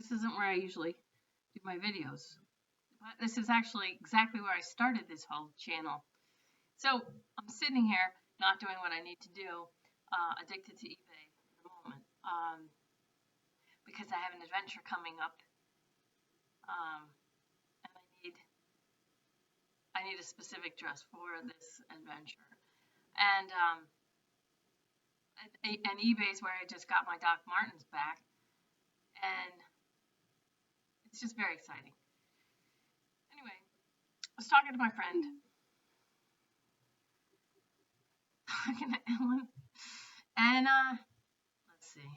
This isn't where I usually do my videos, but this is actually exactly where I started this whole channel. So I'm sitting here not doing what I need to do, addicted to eBay at the moment, because I have an adventure coming up, and I need a specific dress for this adventure, and eBay's where I just got my Doc Martens back, and it's just very exciting. Anyway, I was talking to my friend, talking to Ellen, and let's see.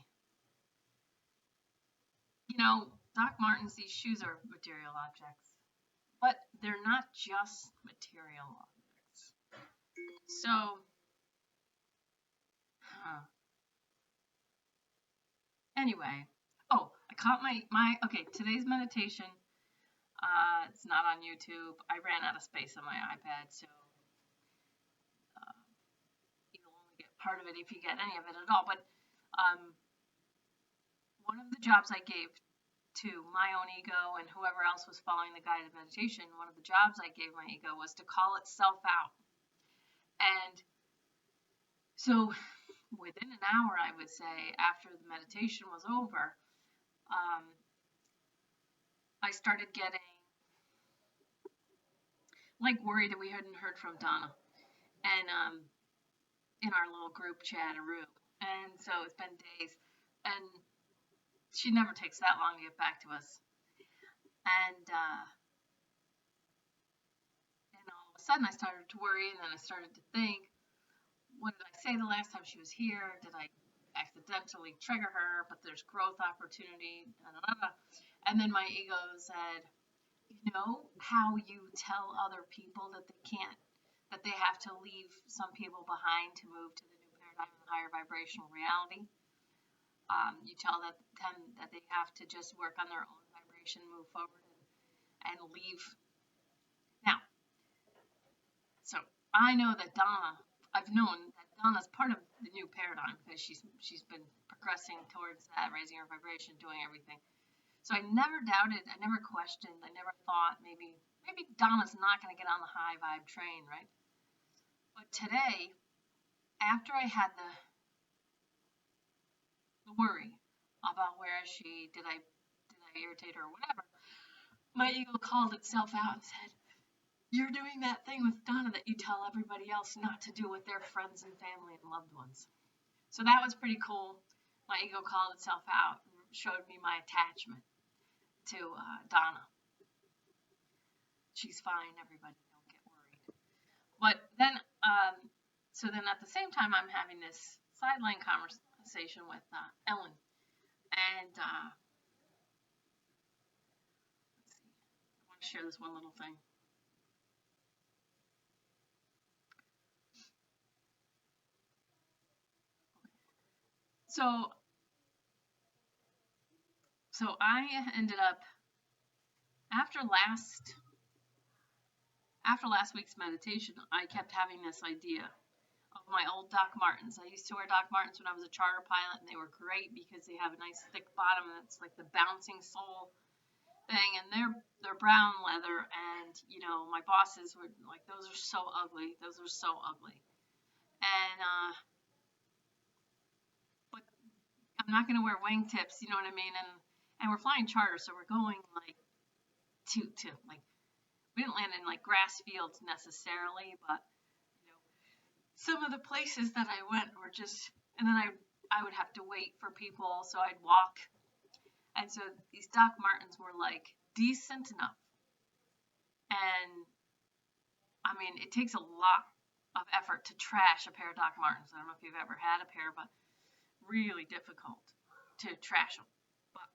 You know, Doc Martens, these shoes are material objects, but they're not just material objects. So, anyway, oh, I caught okay, today's meditation, it's not on YouTube. I ran out of space on my iPad, so you'll only get part of it if you get any of it at all. But one of the jobs I gave to my own ego and whoever else was following the guided meditation, one of the jobs I gave my ego was to call itself out. And so within an hour, I would say, after the meditation was over, I started getting like worried that we hadn't heard from Donna, and in our little group chat room. And so it's been days, and she never takes that long to get back to us. And all of a sudden I started to worry, and then I started to think, what did I say the last time she was here? Did I accidentally trigger her? But there's growth opportunity. And then my ego said, you know how you tell other people that they have to leave some people behind to move to the new paradigm and higher vibrational reality? You tell them that they have to just work on their own vibration, move forward, and leave. Now, so I know that I've known that Donna's part of the new paradigm because she's been progressing towards that, raising her vibration, doing everything. So I never doubted, I never questioned, I never thought maybe Donna's not going to get on the high vibe train, right? But today, after I had the worry about where is she, did I irritate her or whatever, my ego called itself out and said, you're doing that thing with Donna that you tell everybody else not to do with their friends and family and loved ones. So that was pretty cool. My ego called itself out and showed me my attachment to Donna. She's fine, everybody, don't get worried. But then, so then at the same time, I'm having this sideline conversation with Ellen. And let's see, I want to share this one little thing. So I ended up, after last week's meditation, I kept having this idea of my old Doc Martens. I used to wear Doc Martens when I was a charter pilot, and they were great because they have a nice thick bottom, and it's like the bouncing sole thing, and they're brown leather, and you know, my bosses were like, those are so ugly. And but I'm not going to wear wingtips, you know what I mean? And we're flying charter, so we're going like to like, we didn't land in like grass fields necessarily, but you know, some of the places that I went were just, and then I would have to wait for people, so I'd walk. And so these Doc Martens were like decent enough. And I mean, it takes a lot of effort to trash a pair of Doc Martens. I don't know if you've ever had a pair, but really difficult to trash them. But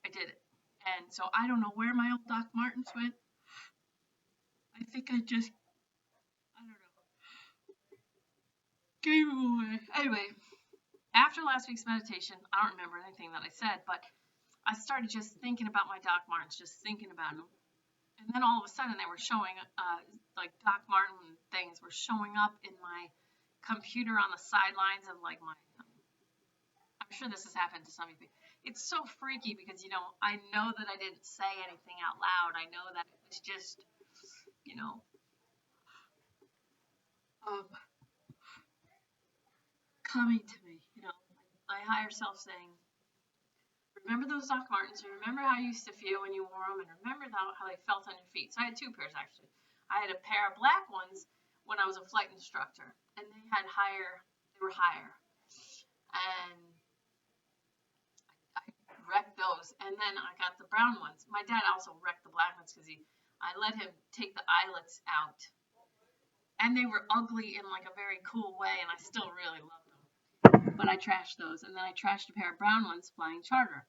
I did it. And so I don't know where my old Doc Martens went. I think I just, I don't know, gave them away. Anyway, after last week's meditation, I don't remember anything that I said, but I started just thinking about my Doc Martens, just thinking about them. And then all of a sudden they were showing, like Doc Marten things were showing up in my computer on the sidelines of like my, I'm sure this has happened to some of you. It's so freaky because, I know that I didn't say anything out loud. I know that it was just, you know, um, coming to me, my higher self saying, remember those Doc Martens, and remember how you used to feel when you wore them, and remember how they felt on your feet. So I had two pairs, actually. I had a pair of black ones when I was a flight instructor, and they were higher. And I wrecked those, and then I got the brown ones. My dad also wrecked the black ones because I let him take the eyelets out, and they were ugly in like a very cool way, and I still really loved them. But I trashed those, and then I trashed a pair of brown ones flying charter.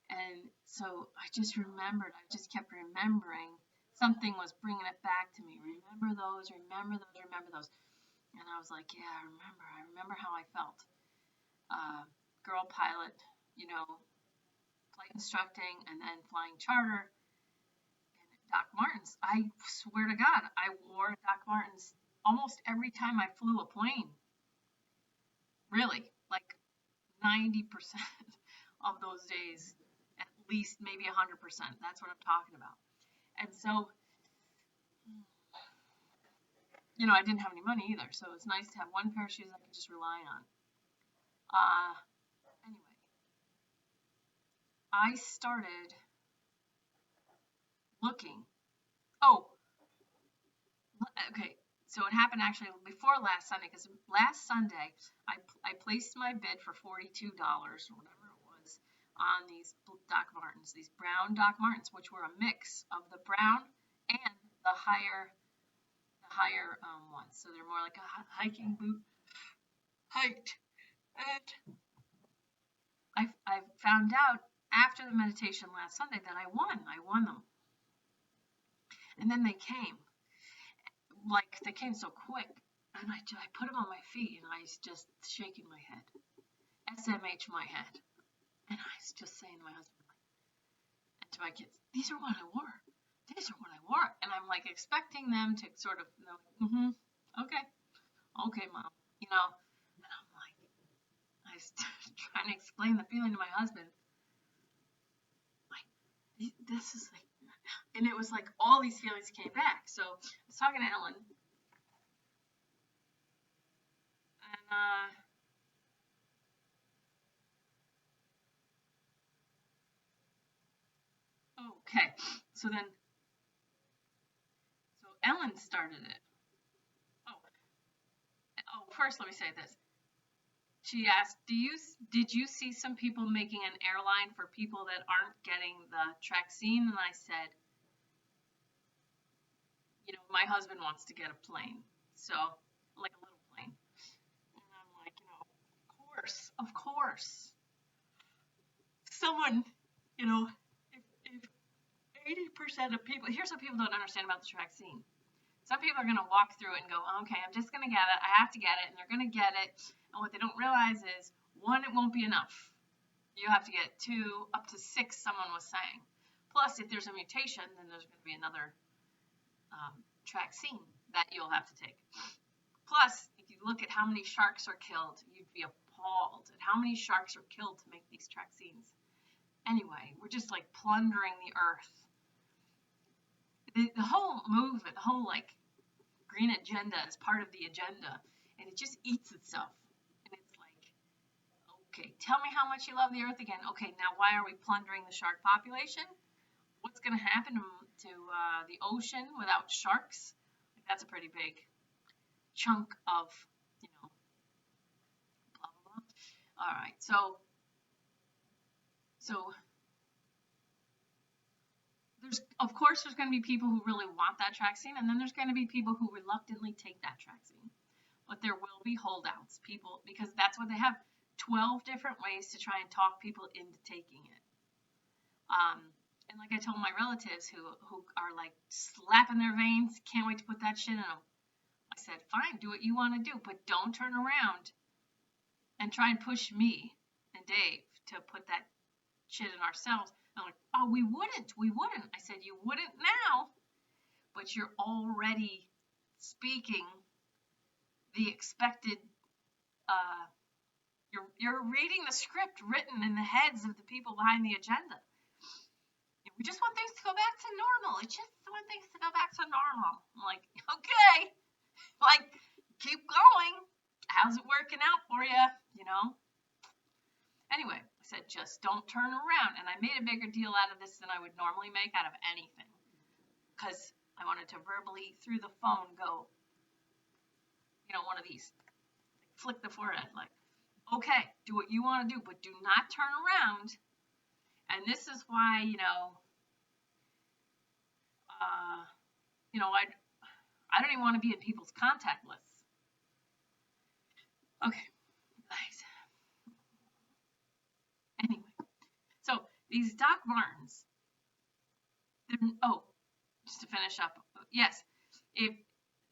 And so I just kept remembering. Something was bringing it back to me. Remember those, remember those, remember those. And I was like, yeah, I remember how I felt. Girl pilot, flight instructing, and then flying charter. And Doc Martens. I swear to God, I wore Doc Martens almost every time I flew a plane. Really, like 90% of those days, at least maybe 100%. That's what I'm talking about. And so, I didn't have any money either, so it's nice to have one pair of shoes I could just rely on. Anyway, I started looking. Oh, okay. So it happened actually before last Sunday, because last Sunday I placed my bid for $42 or whatever it was on these Doc Martens, these brown Doc Martens, which were a mix of the brown and the higher ones. So they're more like a hiking boot height. And I found out after the meditation last Sunday that I won them. And then they came. Like, they came so quick. And I put them on my feet, and I was just shaking my head. SMH my head. And I was just saying to my husband and to my kids, these are what I wore. These are what I wore. And I'm like expecting them to sort of, okay, Mom. And I'm like, I was trying to explain the feeling to my husband. Like, this is like, and it was like all these feelings came back. So I was talking to Ellen, and okay, so Ellen started it. First let me say this. She asked, did you see some people making an airline for people that aren't getting the Traxine? And I said, my husband wants to get a plane, so like a little plane. And I'm like, of course. Someone, if 80% of people, here's what people don't understand about the Traxine. Some people are going to walk through it and go, okay, I'm just going to get it. I have to get it. And they're going to get it. And what they don't realize is, one, it won't be enough. You have to get 2, up to 6, someone was saying. Plus, if there's a mutation, then there's going to be another Traxine that you'll have to take. Plus, if you look at how many sharks are killed, you'd be appalled at how many sharks are killed to make these Traxines. Anyway, we're just like plundering the earth. The whole movement, the whole like green agenda is part of the agenda, and it just eats itself. And it's like, okay, tell me how much you love the earth again. Okay, now why are we plundering the shark population? What's going to happen to the ocean without sharks? That's a pretty big chunk of, blah, blah, blah. All right, so of course, there's going to be people who really want that Traxine, and then there's going to be people who reluctantly take that Traxine. But there will be holdouts, people, because that's what they have, 12 different ways to try and talk people into taking it. And like I told my relatives who are like slapping their veins, can't wait to put that shit in them. I said, fine, do what you want to do, but don't turn around and try and push me and Dave to put that shit in ourselves. I'm like, oh, we wouldn't. I said, you wouldn't now, but you're already speaking the expected, You're reading the script written in the heads of the people behind the agenda. We just want things to go back to normal. It's just want things to go back to normal. I'm like, okay, like, keep going. How's it working out for you? Anyway, I said, just don't turn around. And I made a bigger deal out of this than I would normally make out of anything. Because I wanted to verbally, through the phone, go, one of these, flick the forehead, like, okay, do what you want to do, but do not turn around. And this is why, I don't even want to be in people's contact lists. Okay, guys. Anyway, so these Doc Martens, just to finish up, yes, if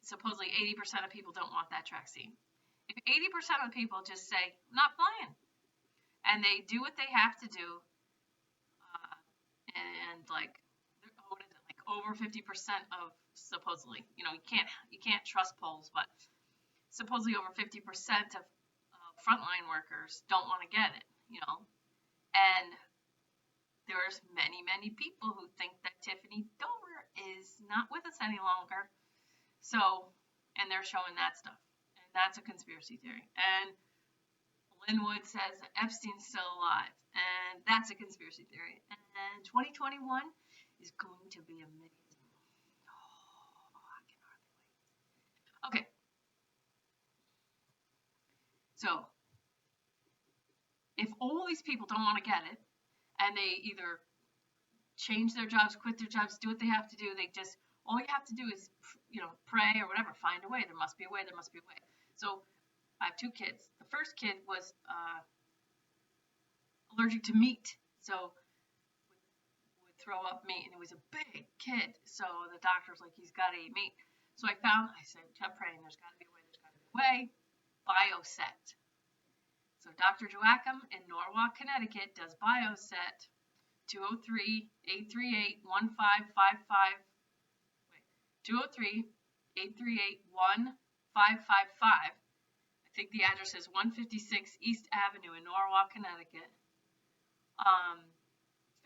supposedly 80% of people don't want that tracksuit, if 80% of the people just say, not flying, and they do what they have to do, and like, what is it, like over 50% of supposedly, you can't trust polls, but supposedly over 50% of frontline workers don't want to get it, and there's many, many people who think that Tiffany Domer is not with us any longer. So, and they're showing that stuff. And that's a conspiracy theory. And Linwood says that Epstein's still alive. And that's a conspiracy theory. And 2021 is going to be amazing. Oh, I can hardly wait. Okay. So, if all these people don't want to get it, and they either change their jobs, quit their jobs, do what they have to do, all you have to do is, pray or whatever, find a way. There must be a way, there must be a way. So I have two kids. The first kid was allergic to meat, so would throw up meat, and it was a big kid. So the doctor's like, he's got to eat meat. So I kept praying, there's got to be a way, there's got to be a way. Bioset. So Dr. Joachim in Norwalk, Connecticut does Bioset. 203-838-1555. Wait, 203-838-1555. I think the address is 156 East Avenue in Norwalk, Connecticut.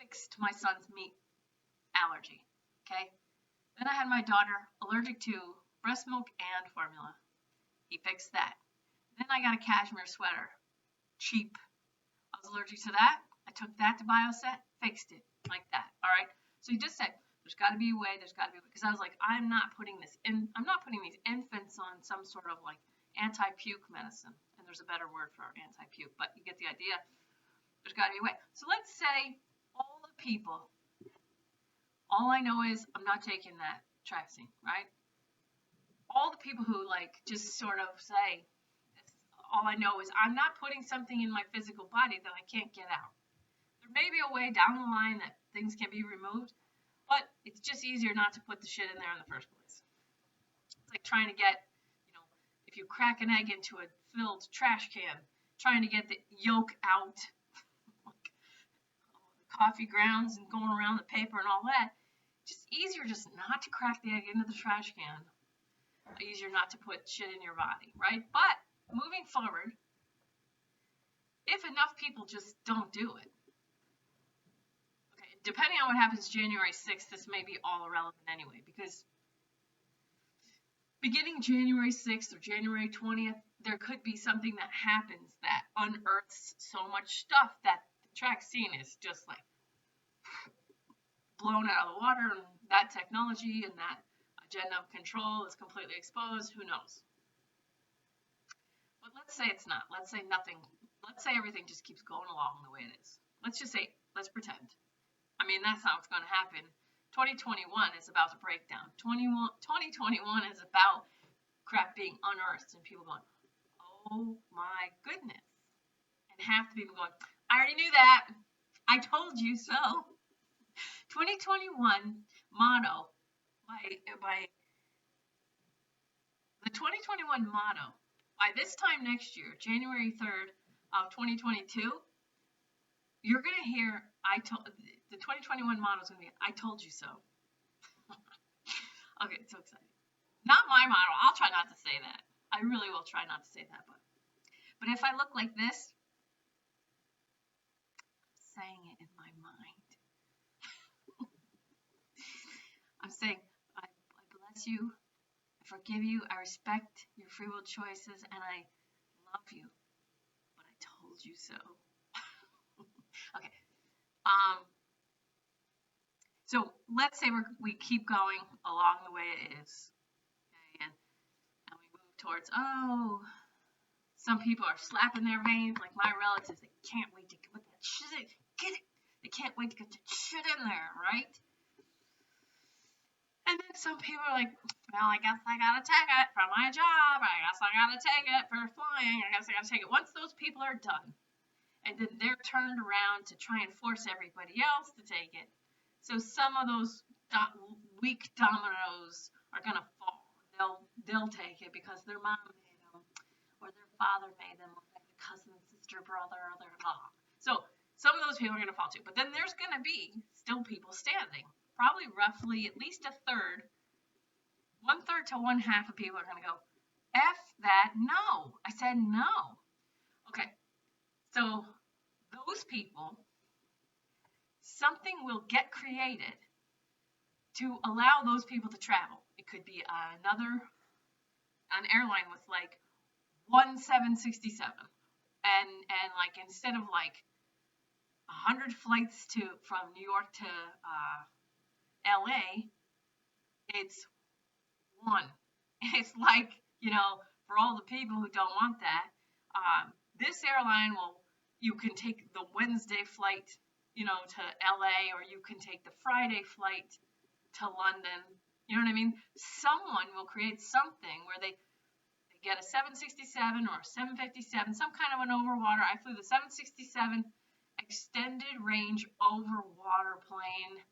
Fixed my son's meat allergy. Okay. Then I had my daughter allergic to breast milk and formula. He fixed that. Then I got a cashmere sweater. Cheap. I was allergic to that. I took that to Bioset, fixed it like that. All right. So he just said, there's got to be a way. There's got to be a way. Because I was like, I'm not putting these infants on some sort of like anti-puke medicine. And there's a better word for anti-puke, but you get the idea. There's got to be a way. So let's say all the people, all I know is I'm not taking that tracksuit, right? All the people who like just sort of say, all I know is I'm not putting something in my physical body that I can't get out. There may be a way down the line that things can be removed, but it's just easier not to put the shit in there in the first place. It's like trying to get, if you crack an egg into a filled trash can, trying to get the yolk out, like the coffee grounds and going around the paper and all that. Just easier just not to crack the egg into the trash can. Easier not to put shit in your body, right? But moving forward, if enough people just don't do it, okay, depending on what happens January 6th, this may be all irrelevant anyway, because beginning January 6th or January 20th, there could be something that happens that unearths so much stuff that the track scene is just like blown out of the water, and that technology and that agenda of control is completely exposed. Who knows? But let's say it's not. Let's say nothing. Let's say everything just keeps going along the way it is. Let's pretend. I mean, that's how it's going to happen. 2021 is about to break down. 2021 is about crap being unearthed and people going, oh my goodness. And half the people going, I already knew that. I told you so. 2021 motto by the 2021 motto, by this time next year, January 3rd of 2022, you're going to hear, the 2021 motto is going to be, I told you so. Okay, it's so exciting. Not my motto. I'll try not to say that. I really will try not to say that. But if I look like this, saying it in my mind. I'm saying, I bless you, I forgive you, I respect your free will choices, and I love you, but I told you so. Okay. So let's say we keep going along the way it is, okay, and we move towards, some people are slapping their veins, like my relatives, they can't wait to put that shit in, get it, they can't wait to get that shit in there, right? And then some people are like, well, I guess I gotta take it for my job. I guess I gotta take it for flying. I guess I gotta take it. Once those people are done, and then they're turned around to try and force everybody else to take it. So some of those weak dominoes are gonna fall. They'll take it because their mom made them, or their father made them, or their cousin, sister, brother, or their mom. So some of those people are gonna fall too. But then there's gonna be still people standing. Probably roughly at least a third, 1/3 to 1/2 of people are going to go, F that, no. I said no. Okay, so those people, something will get created to allow those people to travel. It could be an airline with like 1767, and like instead of like 100 flights from New York to LA, it's one. It's like, for all the people who don't want that, this airline you can take the Wednesday flight, to LA, or you can take the Friday flight to London. You know what I mean? Someone will create something where they get a 767 or a 757, some kind of an overwater. I flew the 767 extended range overwater plane.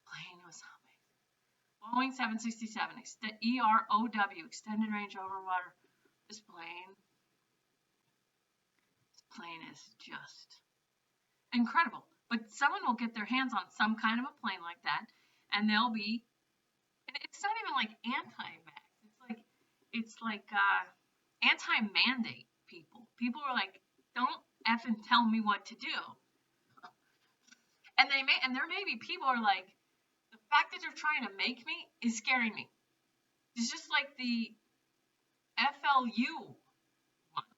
Plane was amazing. Boeing 767, EROW, extended range overwater. This plane is just incredible. But someone will get their hands on some kind of a plane like that, and they'll be, and it's not even like anti-vax. It's like anti-mandate people. People are like, don't effing tell me what to do. And there may be people who are like, the fact that they're trying to make me is scaring me. It's just like the FLU one.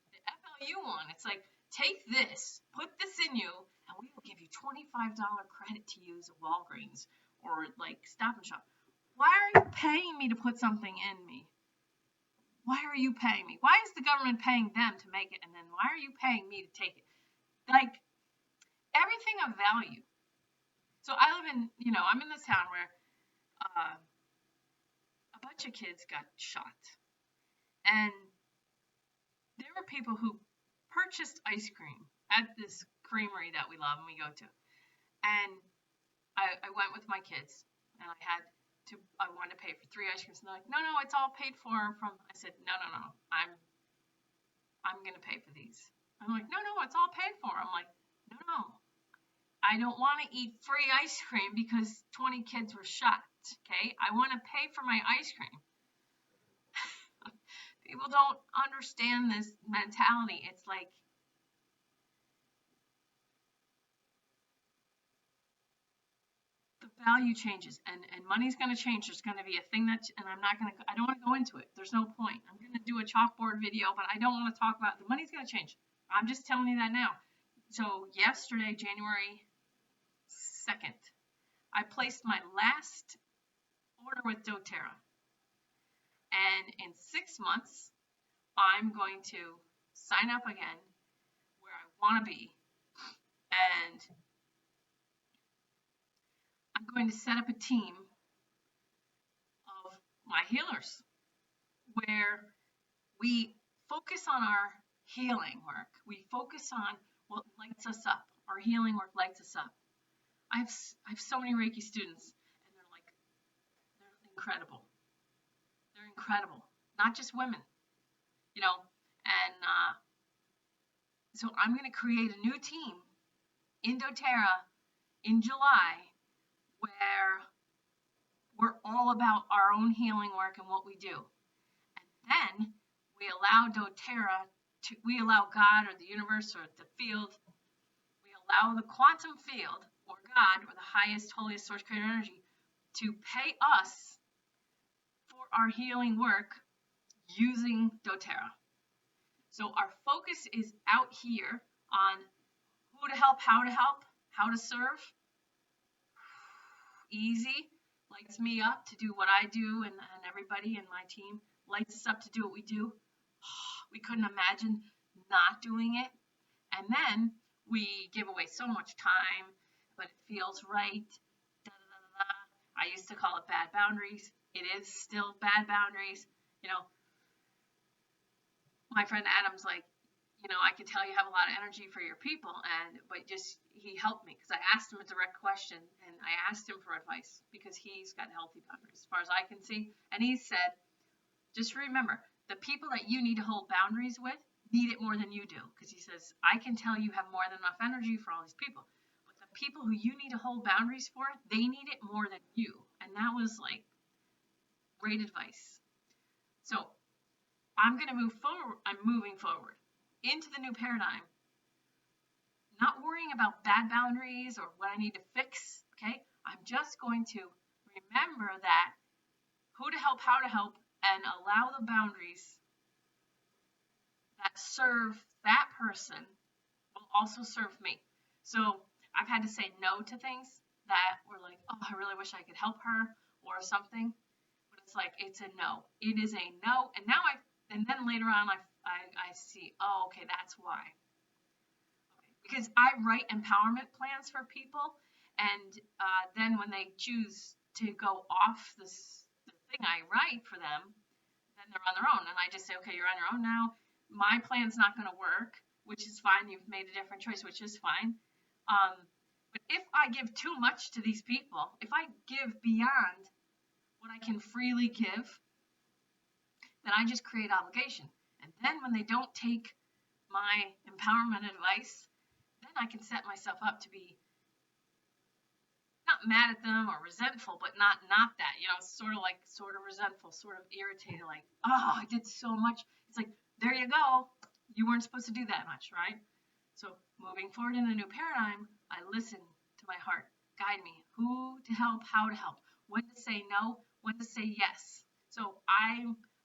The FLU one, it's like, take this, put this in you, and we will give you $25 credit to use at Walgreens or like Stop and Shop. Why are you paying me to put something in me? Why are you paying me? Why is the government paying them to make it, and then why are you paying me to take it? Like, everything of value. So I live in, I'm in this town where a bunch of kids got shot. And there were people who purchased ice cream at this creamery that we love and we go to. And I went with my kids, and I wanted to pay for 3 ice creams. And they're like, no, it's all paid for from, I said, no, I'm going to pay for these. I'm like, no, it's all paid for. I'm like, no. I don't want to eat free ice cream because 20 kids were shot, okay? I want to pay for my ice cream. People don't understand this mentality. It's like, the value changes, and money's going to change. There's going to be a thing I don't want to go into it. There's no point. I'm going to do a chalkboard video, but I don't want to talk about the money's going to change. I'm just telling you that now. So yesterday, January 2nd, I placed my last order with doTERRA, and in 6 months I'm going to sign up again where I want to be, and I'm going to set up a team of my healers where we focus on our healing work. We focus on what lights us up. Our healing work lights us up. I have so many Reiki students, and they're incredible. They're incredible. Not just women, and so I'm going to create a new team in doTERRA in July where we're all about our own healing work and what we do. And then we allow doTERRA we allow God or the universe or the field, we allow the quantum field or God or the highest, holiest source creator energy to pay us for our healing work using doTERRA. So our focus is out here on who to help, how to serve. Easy, lights me up to do what I do, and everybody in my team lights us up to do what we do. We couldn't imagine not doing it. And then we give away so much time, but it feels right. Da, da, da, da. I used to call it bad boundaries. It is still bad boundaries. You know, my friend Adam's like, you know, I can tell you have a lot of energy for your people, but he helped me because I asked him a direct question and I asked him for advice because he's got healthy boundaries as far as I can see. And he said, just remember, the people that you need to hold boundaries with need it more than you do, because he says, I can tell you have more than enough energy for all these people, but the people who you need to hold boundaries for, they need it more than you. And that was like great advice. So I'm going to move forward. I'm moving forward into the new paradigm, not worrying about bad boundaries or what I need to fix. Okay, I'm just going to remember that who to help, how to help, and allow the boundaries that serve that person will also serve me. So I've had to say no to things that were like, oh, I really wish I could help her or something. But it's like, it's a no. It is a no. And now and then later on I see, oh, okay, that's why. Okay. Because I write empowerment plans for people, and then when they choose to go off the thing I write for them, then they're on their own. And I just say, okay, you're on your own now. My plan's not going to work, which is fine. You've made a different choice, which is fine. But if I give too much to these people, if I give beyond what I can freely give, then I just create obligation. And then when they don't take my empowerment advice, then I can set myself up to be not mad at them or resentful, but not that, you know, sort of resentful, sort of irritated, like, oh, I did so much. It's like, there you go. You weren't supposed to do that much, right? So moving forward in the new paradigm, I listen to my heart. Guide me. Who to help, how to help, when to say no, when to say yes. So I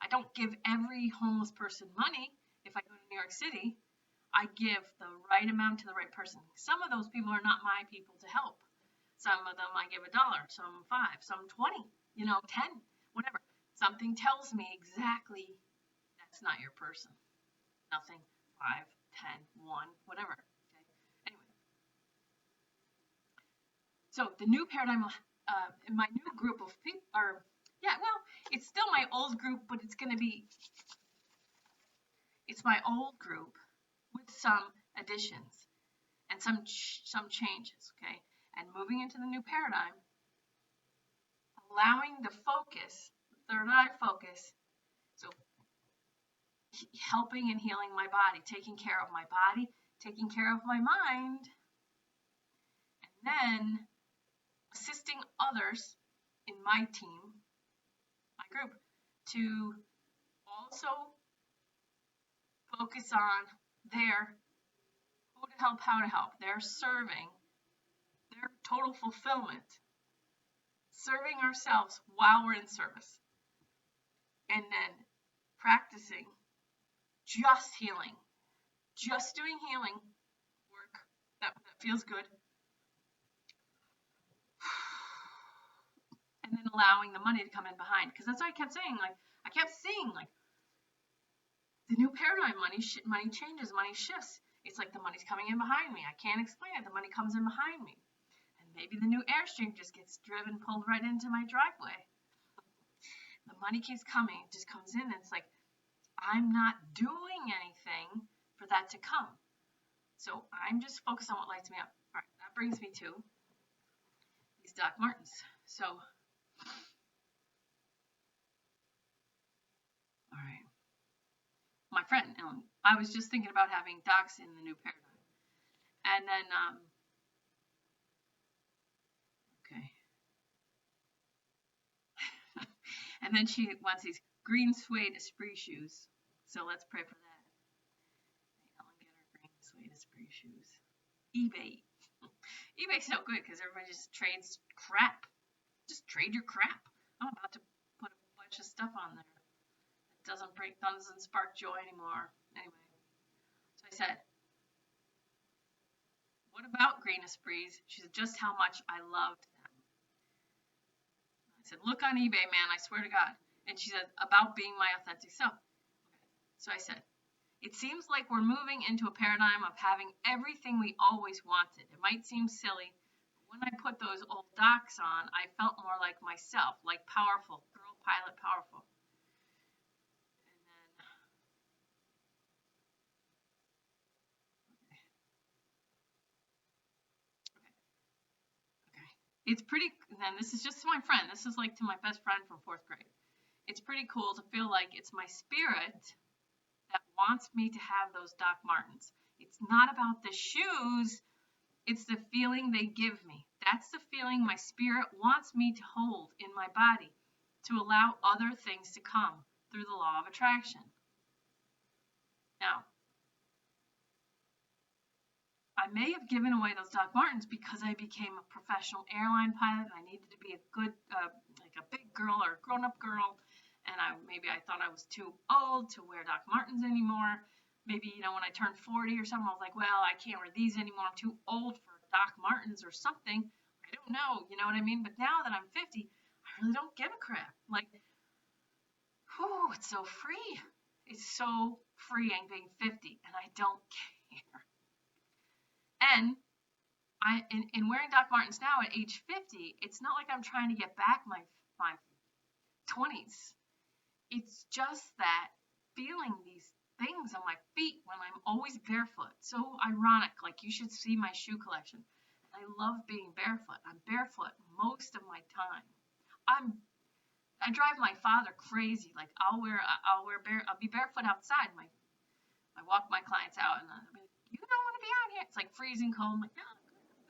don't give every homeless person money if I go to New York City. I give the right amount to the right person. Some of those people are not my people to help. Some of them I give $1, some 5, some 20, 10, whatever. Something tells me exactly that's not your person. Nothing, 5, 10, 1, whatever. Okay. Anyway. So the new paradigm, in my new group of people are, it's still my old group, but it's my old group with some additions and some changes, okay? And moving into the new paradigm, allowing the focus, the third eye focus, so helping and healing my body, taking care of my body, taking care of my mind, and then assisting others in my team, my group, to also focus on their who to help, how to help, their serving, their total fulfillment, serving ourselves while we're in service, and then practicing just healing, just doing healing work that feels good, and then allowing the money to come in behind. Because that's what I kept saying. Like, I kept seeing, like, the new paradigm, money changes, money shifts. It's like the money's coming in behind me. I can't explain it. The money comes in behind me. And maybe the new Airstream just gets pulled right into my driveway. The money keeps coming. It just comes in, and it's like, I'm not doing anything for that to come. So I'm just focused on what lights me up. All right, that brings me to these Doc Martens. So, all right. My friend, I was just thinking about having Docs in the new paradigm. And then, okay. And then she wants these green suede Esprit shoes. So let's pray for that. your shoes. eBay. eBay's no good because everybody just trades crap. Just trade your crap. I'm about to put a bunch of stuff on there. It doesn't spark joy anymore. Anyway, so I said, what about Green Esprits? She said, just how much I loved them. I said, look on eBay, man, I swear to God. And she said, about being my authentic self. Okay. So I said, it seems like we're moving into a paradigm of having everything we always wanted. It might seem silly, but when I put those old docs on, I felt more like myself, like powerful, girl pilot powerful. Okay. It's pretty, and this is just to my friend. This is like to my best friend from 4th grade. It's pretty cool to feel like it's my spirit that wants me to have those Doc Martens. It's not about the shoes, it's the feeling they give me. That's the feeling my spirit wants me to hold in my body to allow other things to come through the law of attraction. Now, I may have given away those Doc Martens because I became a professional airline pilot and I needed to be a good, like a big girl or a grown-up girl. And maybe I thought I was too old to wear Doc Martens anymore. Maybe, when I turned 40 or something, I was like, well, I can't wear these anymore. I'm too old for Doc Martens or something. I don't know, you know what I mean? But now that I'm 50, I really don't give a crap. Like, whew, it's so free. It's so freeing being 50, and I don't care. And in wearing Doc Martens now at age 50, it's not like I'm trying to get back my 20s. It's just that feeling these things on my feet when I'm always barefoot. So ironic. Like, you should see my shoe collection. I love being barefoot. I'm barefoot most of my time. I drive my father crazy. Like, I'll be barefoot outside. I walk my clients out and I'll be like, you don't want to be out here. It's like freezing cold. I'm like, no,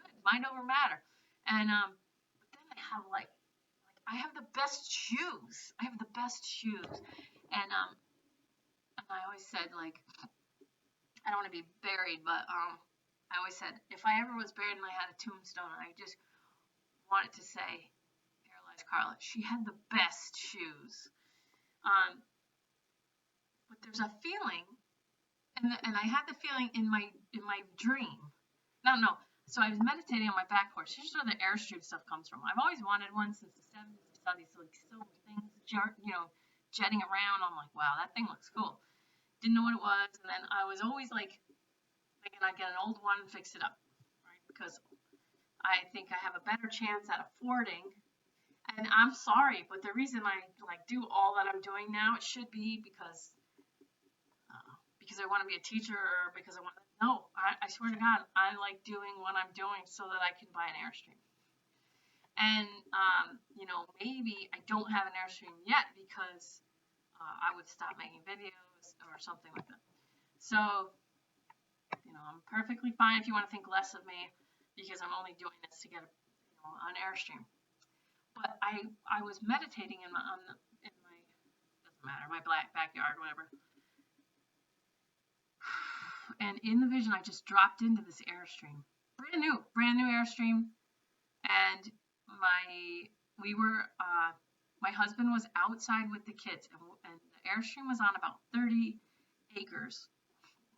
good. Mind over matter. And but then I have the best shoes. I have the best shoes. And I always said, like, I don't want to be buried, but I always said if I ever was buried and I had a tombstone, I just wanted to say, Paralyzed Carla, she had the best shoes. But there's a feeling, and I had the feeling in my dream. No. So I was meditating on my back porch. Here's where the Airstream stuff comes from. I've always wanted one since the 70s. I saw these like silver things, jetting around. I'm like, wow, that thing looks cool. Didn't know what it was, and then I was always like thinking I'd get an old one and fix it up, right? Because I think I have a better chance at affording. And I'm sorry, but the reason I do all that I'm doing now, it should be because I want to be a teacher or because I want to. No, I swear to God, I like doing what I'm doing so that I can buy an Airstream. And maybe I don't have an Airstream yet because I would stop making videos or something like that. So, I'm perfectly fine if you want to think less of me because I'm only doing this to get an Airstream. But I was meditating in my doesn't matter, my backyard, whatever. And in the vision, I just dropped into this Airstream, brand new Airstream, and my husband was outside with the kids, and the Airstream was on about 30 acres,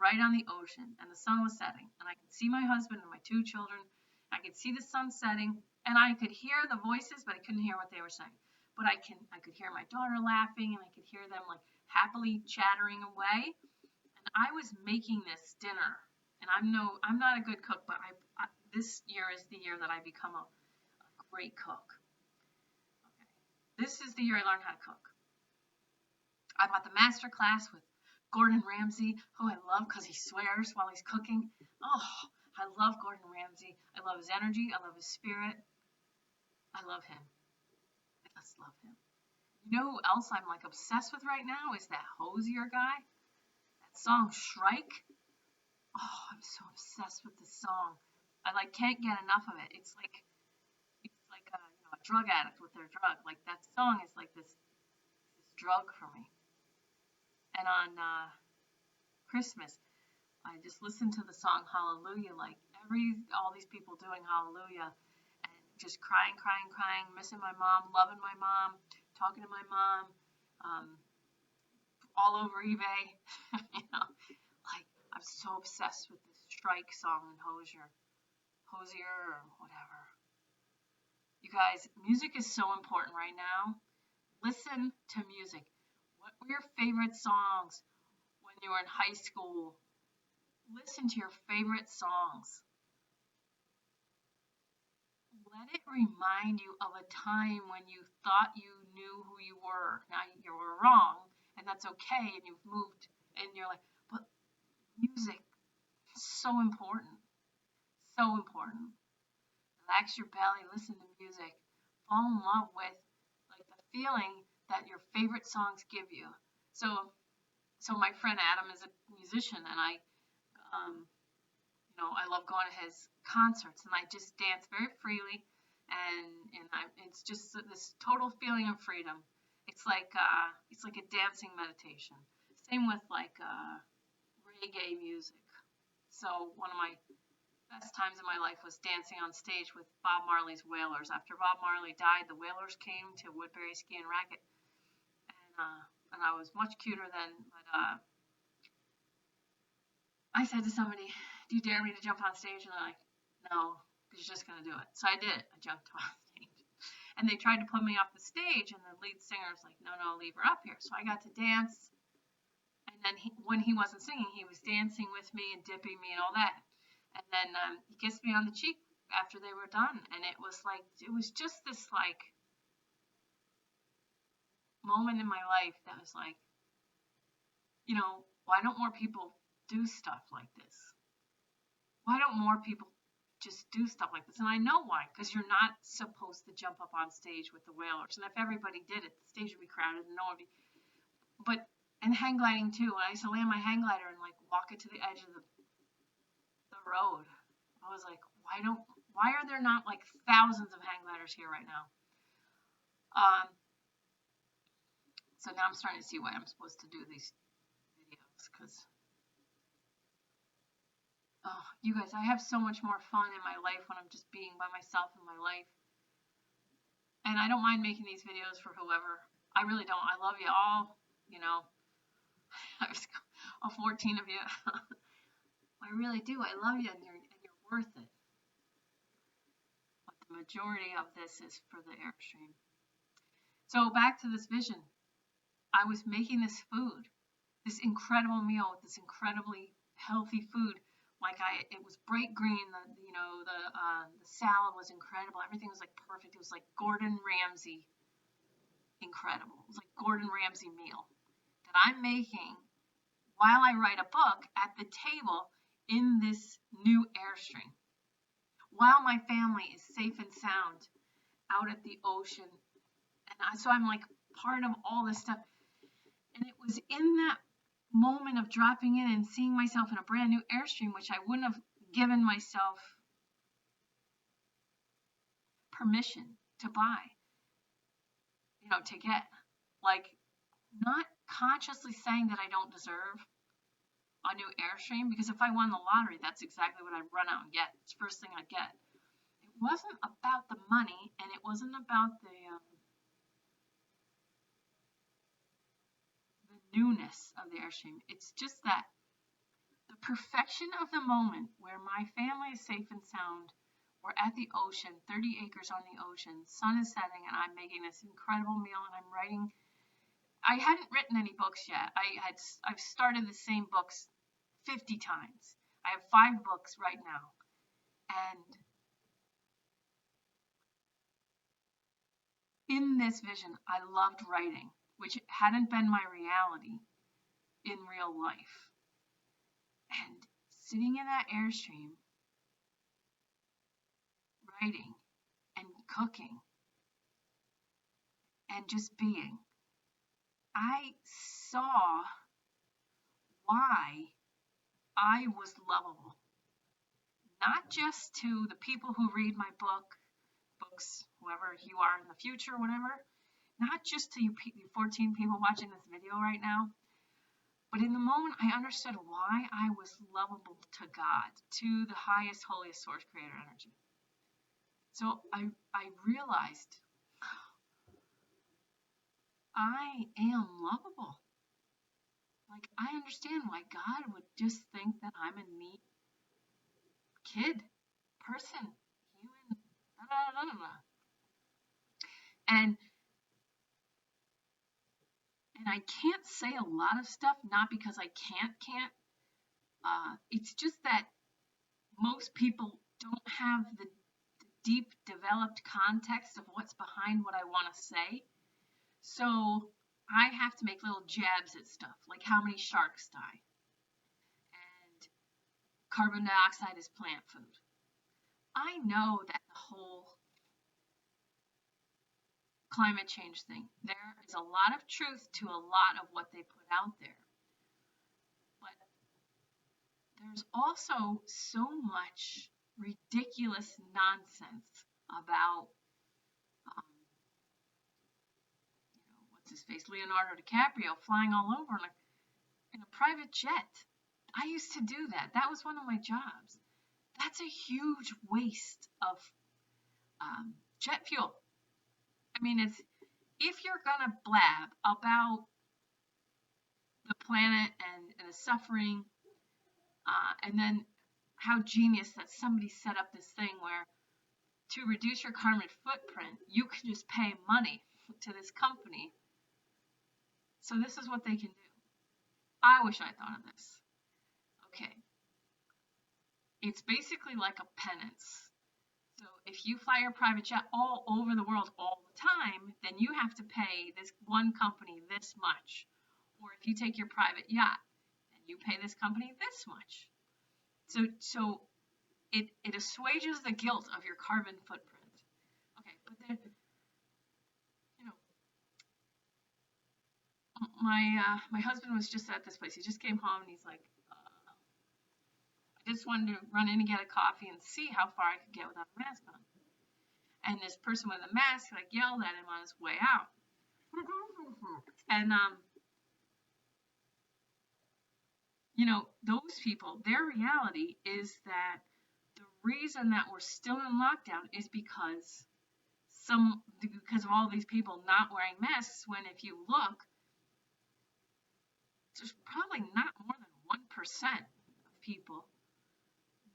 right on the ocean, and the sun was setting, and I could see my husband and my 2 children. I could see the sun setting, and I could hear the voices, but I couldn't hear what they were saying. But I could hear my daughter laughing, and I could hear them like happily chattering away. And I was making this dinner, and I'm not a good cook, but this year is the year that I become a great cook. Okay, this is the year I learned how to cook. I bought the master class with Gordon Ramsay, who I love because he swears while he's cooking. Oh, I love Gordon Ramsay. I love his energy. I love his spirit. I love him. I just love him. You know who else I'm like obsessed with right now is that Hozier guy. That song Shrike. Oh, I'm so obsessed with this song. I can't get enough of it. It's like a drug addict with their drug. Like, that song is like this drug for me. And on Christmas, I just listened to the song Hallelujah, like all these people doing Hallelujah, and just crying, crying, crying, missing my mom, loving my mom, talking to my mom, um, all over eBay. you know, like I'm so obsessed with this Strike song and Hosier or whatever. You guys, music is so important right now. Listen to music. What were your favorite songs when you were in high school? Listen to your favorite songs. Let it remind you of a time when you thought you knew who you were. Now you were wrong, and that's okay, and you've moved, and you're like, but music is so important. So important. Relax your belly, listen to music, fall in love with like the feeling that your favorite songs give you. So my friend Adam is a musician, and um, I love going to his concerts, and I just dance very freely, it's just this total feeling of freedom. It's like a dancing meditation. Same with like reggae music. So one of my best times in my life was dancing on stage with Bob Marley's Wailers. After Bob Marley died, the Wailers came to Woodbury Ski and Racket, and I was much cuter then. But I said to somebody, "Do you dare me to jump on stage?" And they're like, "No, you're just gonna do it." So I did it. I jumped on stage, and they tried to put me off the stage, and the lead singer was like, "No, no, leave her up here." So I got to dance, and then when he wasn't singing, he was dancing with me and dipping me and all that. And then he kissed me on the cheek after they were done, and it was just this like moment in my life that was like, why don't more people do stuff like this? Why don't more people just do stuff like this? And I know why, because you're not supposed to jump up on stage with the Wailers. And if everybody did it, the stage would be crowded and no one would be. But and hang gliding too. When I used to land my hang glider and like walk it to the edge of the road, I was like, why are there not like thousands of hang gliders here right now? So now I'm starting to see why I'm supposed to do these videos, because you guys, I have so much more fun in my life when I'm just being by myself in my life. And I don't mind making these videos for whoever. I really don't. I love you all. All 14 of you. I really do. I love you, and you're worth it. But the majority of this is for the Airstream. So back to this vision. I was making this food, this incredible meal with this incredibly healthy food. It was bright green. The salad was incredible. Everything was like perfect. It was like Gordon Ramsay incredible. It was like Gordon Ramsay meal that I'm making while I write a book at the table in this new Airstream, while my family is safe and sound out at the ocean. And so I'm like part of all this stuff. And it was in that moment of dropping in and seeing myself in a brand new Airstream, which I wouldn't have given myself permission to buy, to get. Like, not consciously saying that I don't deserve a new Airstream, because if I won the lottery, that's exactly what I'd run out and get. It's the first thing I'd get. It wasn't about the money, and it wasn't about the newness of the Airstream. It's just that the perfection of the moment where my family is safe and sound. We're at the ocean, 30 acres on the ocean, sun is setting, and I'm making this incredible meal, and I'm writing. I hadn't written any books yet. I've started the same books 50 times. I have 5 books right now. And in this vision, I loved writing, which hadn't been my reality in real life. And sitting in that Airstream, writing and cooking and just being, I saw why I was lovable. Not just to the people who read my books, whoever you are in the future, whatever. Not just to you 14 people watching this video right now, But in the moment, I understood why I was lovable to God, to the highest, holiest source, creator energy. So I realized I am lovable. Like, I understand why God would just think that I'm a neat kid, person, human, da da da da da. And I can't say a lot of stuff, not because I can't. It's just that most people don't have the deep developed context of what's behind what I want to say. So I have to make little jabs at stuff, like how many sharks die, and carbon dioxide is plant food. I know that the whole climate change thing, there is a lot of truth to a lot of what they put out there. But there's also so much ridiculous nonsense about, what's his face, Leonardo DiCaprio flying all over like in a private jet. I used to do that. That was one of my jobs. That's a huge waste of jet fuel. I mean, if you're gonna blab about the planet and the suffering, and then how genius that somebody set up this thing where to reduce your carbon footprint, you can just pay money to this company. So this is what they can do. I wish I thought of this. Okay. It's basically like a penance. So if you fly your private jet all over the world all the time, then you have to pay this one company this much. Or if you take your private yacht, then you pay this company this much. So it assuages the guilt of your carbon footprint. Okay, but then, my husband was just at this place. He just came home and he's like, I just wanted to run in and get a coffee and see how far I could get without a mask on. And this person with a mask like yelled at him on his way out. And those people, their reality is that the reason that we're still in lockdown is because of all these people not wearing masks, when if you look, there's probably not more than 1% of people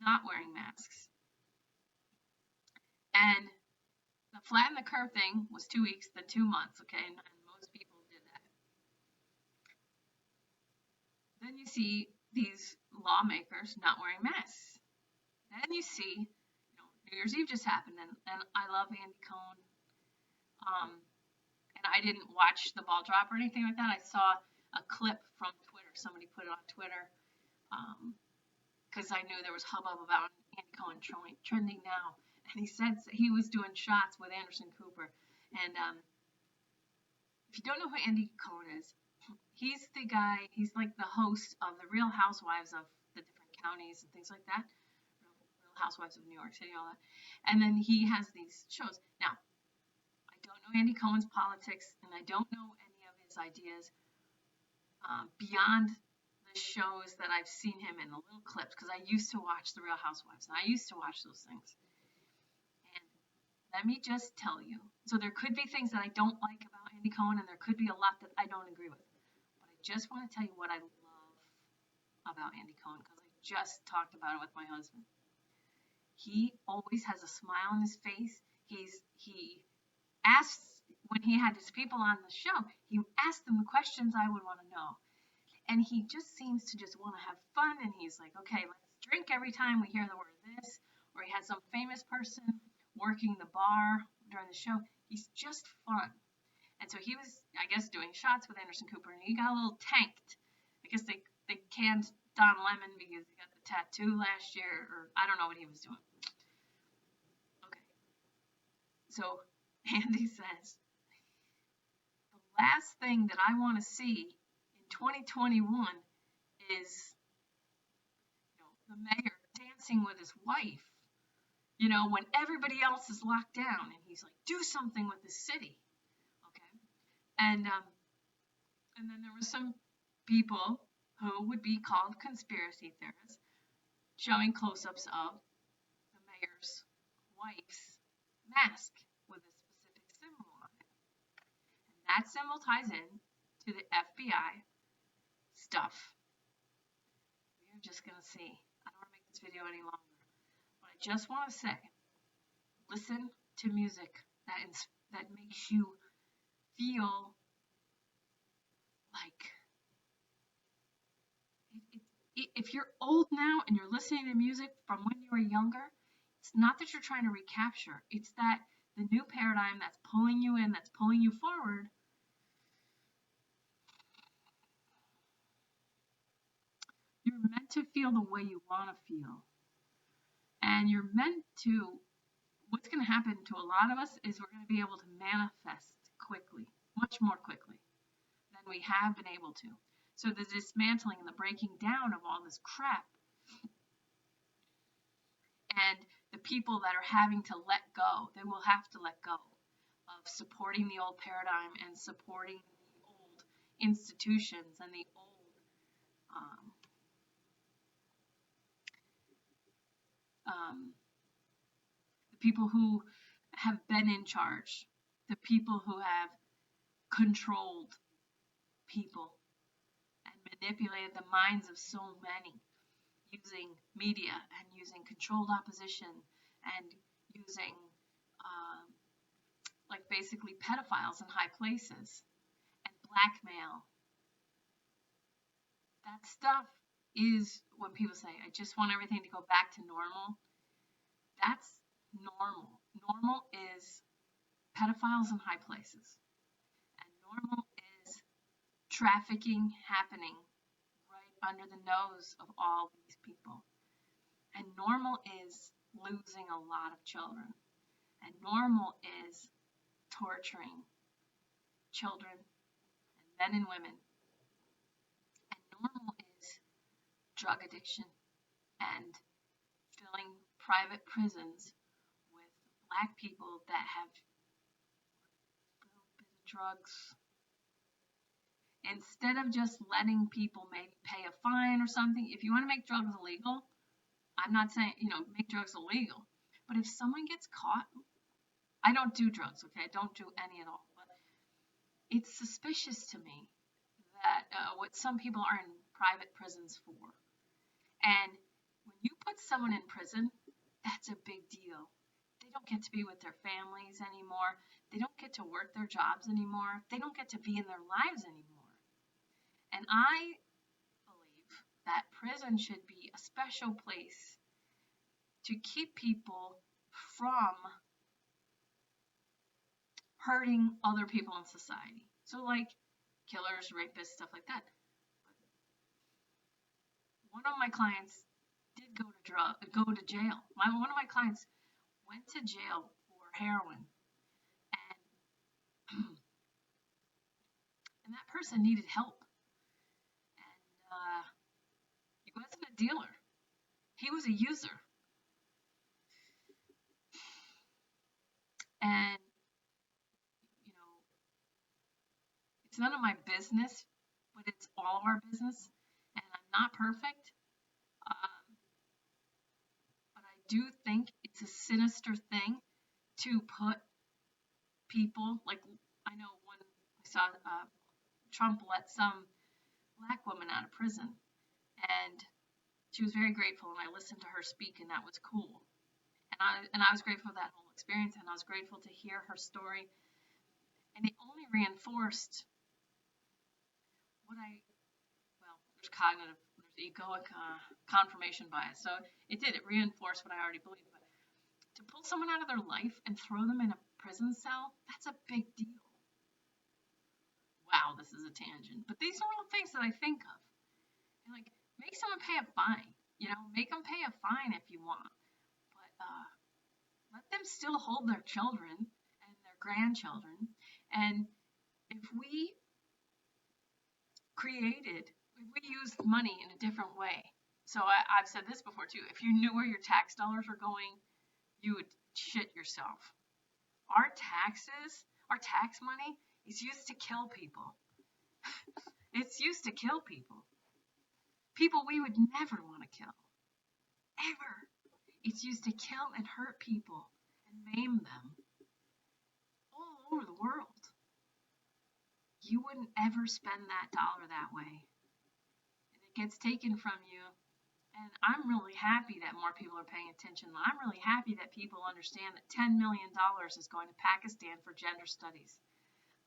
not wearing masks. And the flatten the curve thing was 2 weeks, then 2 months, okay? And most people did that. Then you see these lawmakers not wearing masks. Then you see, New Year's Eve just happened, and I love Andy Cohen. And I didn't watch the ball drop or anything like that. I saw a clip from Twitter. Somebody put it on Twitter, because I knew there was hubbub about Andy Cohen trending now. And he said he was doing shots with Anderson Cooper. And if you don't know who Andy Cohen is, he's the guy, he's like the host of the Real Housewives of the different counties and things like that. Real Housewives of New York City, all that. And then he has these shows. Now, I don't know Andy Cohen's politics, and I don't know any of his ideas beyond the shows that I've seen him in, the little clips, because I used to watch the Real Housewives, and I used to watch those things. And let me just tell you, so there could be things that I don't like about Andy Cohen, and there could be a lot that I don't agree with. But I just want to tell you what I love about Andy Cohen, because I just talked about it with my husband. He always has a smile on his face. He asks, when he had his people on the show, he asked them the questions I would want to know. And he just seems to just want to have fun, and he's like, okay, let's drink every time we hear the word this. Or he had some famous person working the bar during the show. He's just fun. And so he was, I guess, doing shots with Anderson Cooper, and he got a little tanked. I guess they canned Don Lemon because he got the tattoo last year, or I don't know what he was doing. Okay. So Andy says, the last thing that I want to see in 2021 is, the mayor dancing with his wife, when everybody else is locked down, and he's like, do something with the city. Okay. And then there were some people who would be called conspiracy theorists, showing close-ups of the mayor's wife's mask with a specific symbol on it. And that symbol ties in to the FBI stuff. We're just going to see. I don't want to make this video any longer, but I just want to say, listen to music that makes you feel like if you're old now and you're listening to music from when you were younger, it's not that you're trying to recapture. It's that the new paradigm that's pulling you in, that's pulling you forward, you're meant to feel the way you want to feel. And you're meant to, what's going to happen to a lot of us is we're going to be able to manifest quickly, much more quickly than we have been able to. So the dismantling and the breaking down of all this crap, and the people that are having to let go, they will have to let go of supporting the old paradigm and supporting the old institutions and the old the people who have been in charge, the people who have controlled people and manipulated the minds of so many, using media and using controlled opposition and using like basically pedophiles in high places and blackmail. That stuff is when people say, I just want everything to go back to normal. That's normal. Normal is pedophiles in high places. And normal is trafficking happening right under the nose of all these people. And normal is losing a lot of children. And normal is torturing children and men and women. And normal is drug addiction and filling private prisons with black people that have a little bit of drugs. Instead of just letting people maybe pay a fine or something, if you want to make drugs illegal, I'm not saying, make drugs illegal. But if someone gets caught, I don't do drugs, okay? I don't do any at all. But it's suspicious to me that what some people are in private prisons for. And when you put someone in prison, that's a big deal. They don't get to be with their families anymore. They don't get to work their jobs anymore. They don't get to be in their lives anymore. And I believe that prison should be a special place to keep people from hurting other people in society. So like killers, rapists, stuff like that. One of my clients did go to jail. One of my clients went to jail for heroin, and that person needed help. And he wasn't a dealer; he was a user. And it's none of my business, but it's all of our business. And I'm not perfect. But I do think it's a sinister thing to put people, like I know when I saw Trump let some black woman out of prison, and she was very grateful, and I listened to her speak, and that was cool. And I was grateful for that whole experience, and I was grateful to hear her story, and it only reinforced there's cognitive, there's egoic confirmation bias. So it reinforced what I already believed. But to pull someone out of their life and throw them in a prison cell, that's a big deal. Wow, this is a tangent. But these are all things that I think of. And like, make someone pay a fine. Make them pay a fine if you want. But let them still hold their children and their grandchildren. And if we used money in a different way. So I've said this before too. If you knew where your tax dollars were going, you would shit yourself. Our tax money is used to kill people. It's used to kill people. People we would never want to kill, ever. It's used to kill and hurt people and maim them all over the world. You wouldn't ever spend that dollar that way. And it gets taken from you. And I'm really happy that more people are paying attention. I'm really happy that people understand that $10 million is going to Pakistan for gender studies.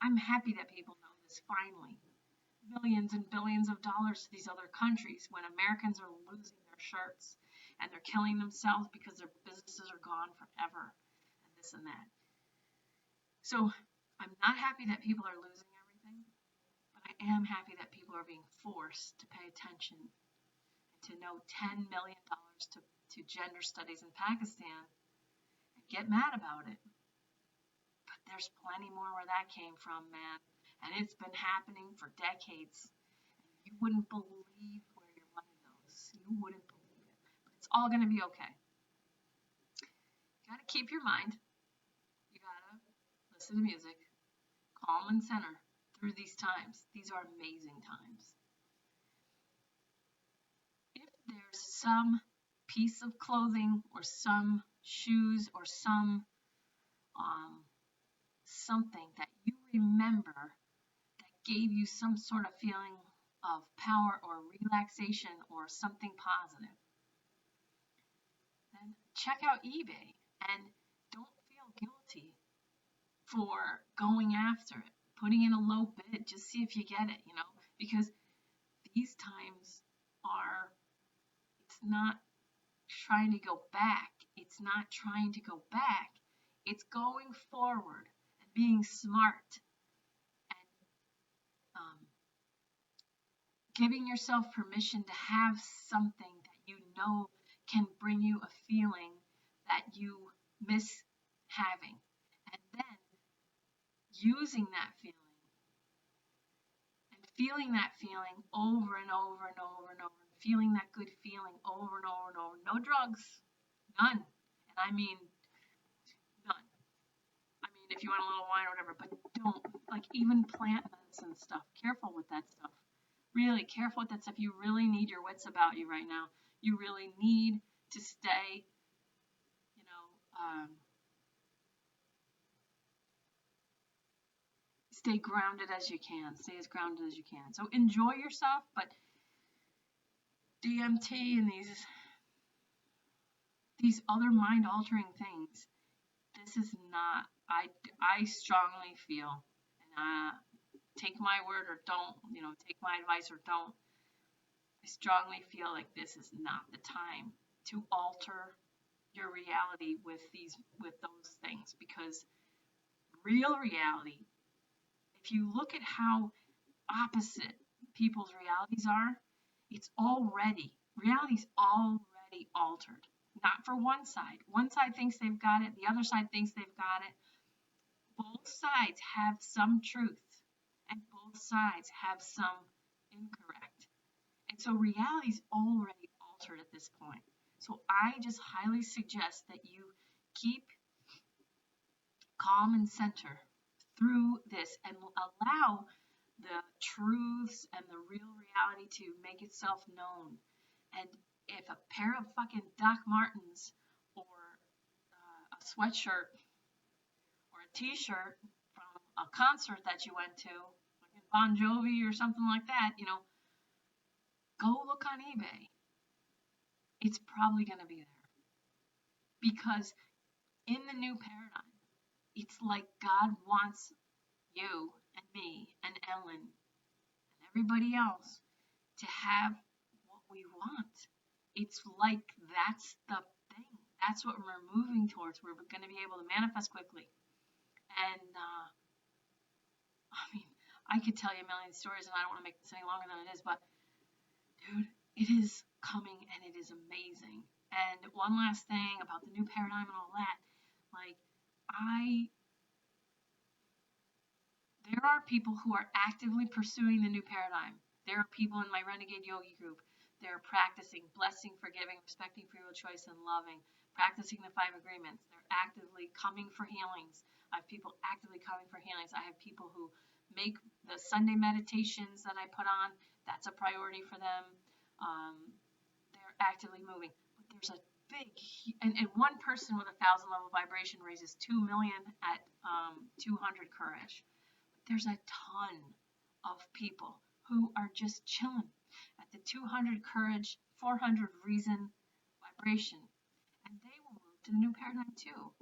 I'm happy that people know this finally. Millions and billions of dollars to these other countries when Americans are losing their shirts and they're killing themselves because their businesses are gone forever and this and that. So I'm not happy that people are losing everything, but I am happy that people are being forced to pay attention and to know $10 million to gender studies in Pakistan and get mad about it. But there's plenty more where that came from, man. And it's been happening for decades. And you wouldn't believe where your money goes. You wouldn't believe it. But it's all going to be okay. You got to keep your mind. You got to listen to music. Calm and center through these times. These are amazing times. If there's some piece of clothing or some shoes or some something that you remember that gave you some sort of feeling of power or relaxation or something positive, then check out eBay and don't feel guilty for going after it, putting in a low bid, just see if you get it, because these times are, it's not trying to go back. It's not trying to go back. It's going forward and being smart and giving yourself permission to have something that you know can bring you a feeling that you miss having. And then using that feeling and feeling that feeling over and over and over and over, and feeling that good feeling over and over and over. No drugs, none. And I mean none. I mean, if you want a little wine or whatever, but don't, like even plant medicine stuff. Careful with that stuff. Really careful with that stuff. You really need your wits about you right now. You really need to stay, stay grounded as you can. Stay as grounded as you can. So enjoy yourself, but DMT and these other mind-altering things, this is not, I strongly feel, and take my word or don't, take my advice or don't, I strongly feel like this is not the time to alter your reality with those things, because real reality, if you look at how opposite people's realities are, reality's already altered. Not for one side. One side thinks they've got it, the other side thinks they've got it. Both sides have some truth, and both sides have some incorrect. And so reality's already altered at this point. So I just highly suggest that you keep calm and center through this and allow the truths and the real reality to make itself known. And if a pair of fucking Doc Martens or a sweatshirt or a t-shirt from a concert that you went to, like Bon Jovi or something like that, go look on eBay. It's probably going to be there. Because in the new paradigm, it's like God wants you and me and Ellen and everybody else to have what we want. It's like that's the thing. That's what we're moving towards. We're going to be able to manifest quickly. And I could tell you a million stories, and I don't want to make this any longer than it is, but dude, it is coming and it is amazing. And one last thing about the new paradigm and all that, there are people who are actively pursuing the new paradigm. There are people in my Renegade Yogi group. They're practicing blessing, forgiving, respecting free will choice, and loving, practicing the 5 agreements. They're actively coming for healings. I have people actively coming for healings. I have people who make the Sunday meditations that I put on. That's a priority for them. They're actively moving. But there's a big, and one person with 1,000 level vibration raises 2 million at 200 courage. There's a ton of people who are just chilling at the 200 courage, 400 reason vibration, and they will move to the new paradigm too.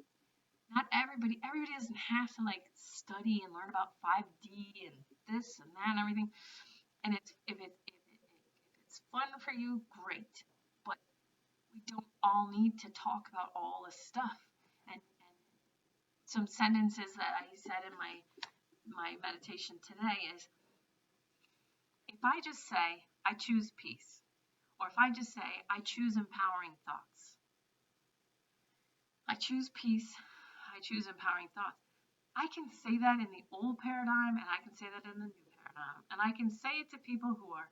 Not everybody doesn't have to like study and learn about 5D and this and that and everything. And if it's fun for you, great. But we don't all need to talk about all this stuff. And some sentences that I said in my meditation today is, if I just say I choose peace, or if I just say I choose empowering thoughts, I choose peace, I choose empowering thoughts. I can say that in the old paradigm, and I can say that in the new paradigm, and I can say it to people who are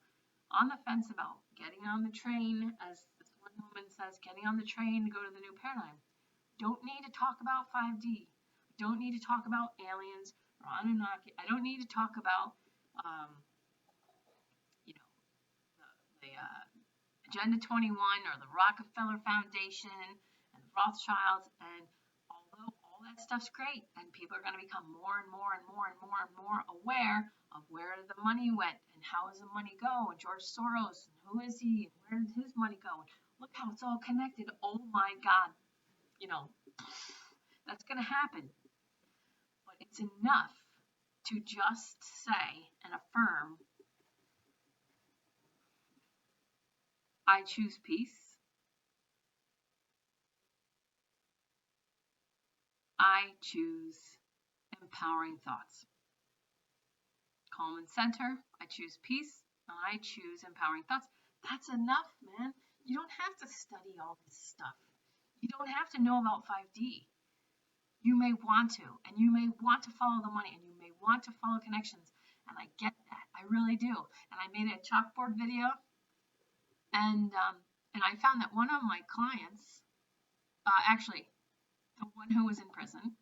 on the fence about getting on the train, as this one woman says, getting on the train to go to the new paradigm. Don't need to talk about 5D. I don't need to talk about aliens or Anunnaki. I don't need to talk about, the Agenda 21 or the Rockefeller Foundation and the Rothschilds. And although all that stuff's great, and people are going to become more and more and more and more and more aware of where the money went and how does the money go, and George Soros, and who is he, and where did his money go? And look how it's all connected. Oh my God. That's going to happen. But it's enough to just say and affirm, I choose peace. I choose empowering thoughts. Calm and center. I choose peace. I choose empowering thoughts. That's enough, man. You don't have to study all this stuff. You don't have to know about 5D. You may want to, and you may want to follow the money, and you may want to follow connections. And I get that. I really do. And I made a chalkboard video, and I found that one of my clients, actually, the one who was in prison,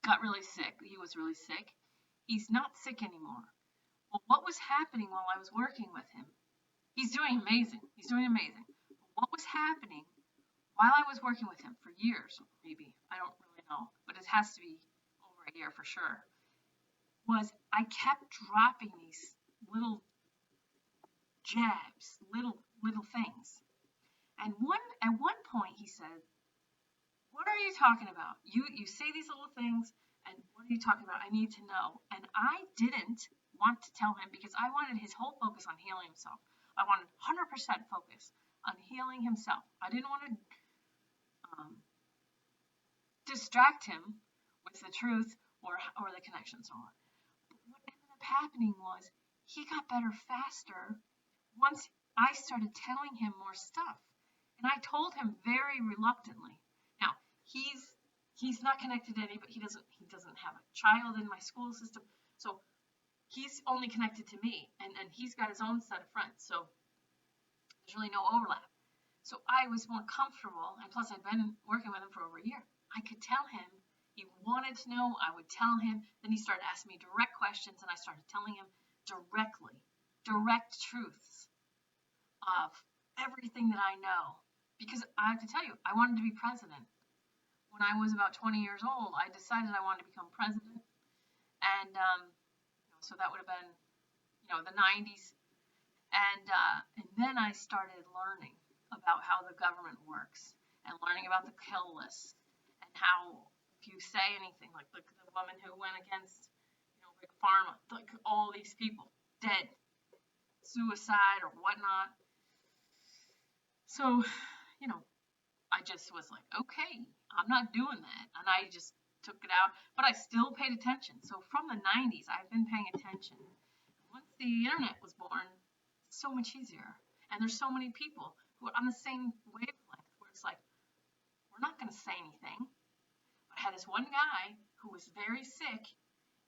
got really sick. He was really sick. He's not sick anymore. Well, what was happening while I was working with him? He's doing amazing. He's doing amazing. What was happening while I was working with him for years, maybe, I don't really know, but it has to be over a year for sure, was I kept dropping these little jabs, little things. And at one point he said, what are you talking about? You say these little things, and what are you talking about? I need to know. And I didn't want to tell him because I wanted his whole focus on healing himself. I wanted 100% focus on healing himself. I didn't want to distract him with the truth or the connections on. But what ended up happening was he got better faster once I started telling him more stuff. And I told him very reluctantly. Now, he's not connected to anybody. He doesn't have a child in my school system. So he's only connected to me, and he's got his own set of friends. So there's really no overlap. So I was more comfortable, and plus I'd been working with him for over a year. I could tell him. He wanted to know. I would tell him. Then he started asking me direct questions, and I started telling him directly, direct truths of everything that I know. Because I have to tell you, I wanted to be president. When I was about 20 years old, I decided I wanted to become president. And so that would have been, the 90s. And then I started learning about how the government works and learning about the kill list and how if you say anything, like the woman who went against, Big Pharma, like all these people dead, suicide or whatnot. So, I just was like, okay, I'm not doing that. And I just took it out, but I still paid attention. So from the 90s, I've been paying attention. Once the internet was born, it's so much easier. And there's so many people who are on the same wavelength where it's like, we're not going to say anything. But I had this one guy who was very sick,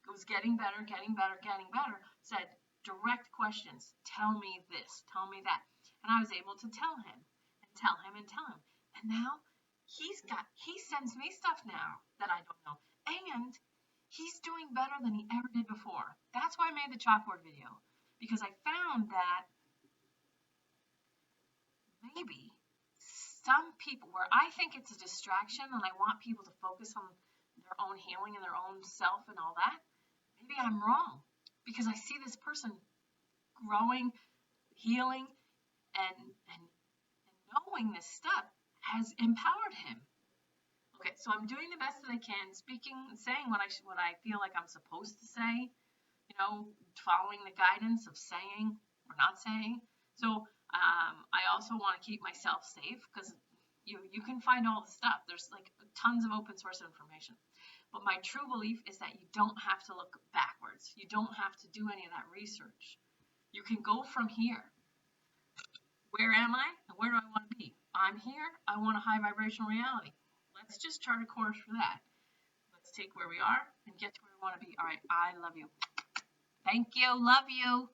who was getting better, said direct questions. Tell me this, tell me that. And I was able to tell him and tell him and tell him. And now he sends me stuff now that I don't know. And he's doing better than he ever did before. That's why I made the chalkboard video. Because I found that maybe some people, where I think it's a distraction and I want people to focus on their own healing and their own self and all that, maybe I'm wrong because I see this person growing, healing, and knowing this stuff has empowered him. Okay, so I'm doing the best that I can, speaking, saying what I feel like I'm supposed to say, following the guidance of saying or not saying. So I also want to keep myself safe because you can find all the stuff. There's like tons of open source information. But my true belief is that you don't have to look backwards. You don't have to do any of that research. You can go from here. Where am I and where do I want to be? I'm here. I want a high vibrational reality. Let's just chart a course for that. Let's take where we are and get to where we want to be. All right. I love you. Thank you. Love you.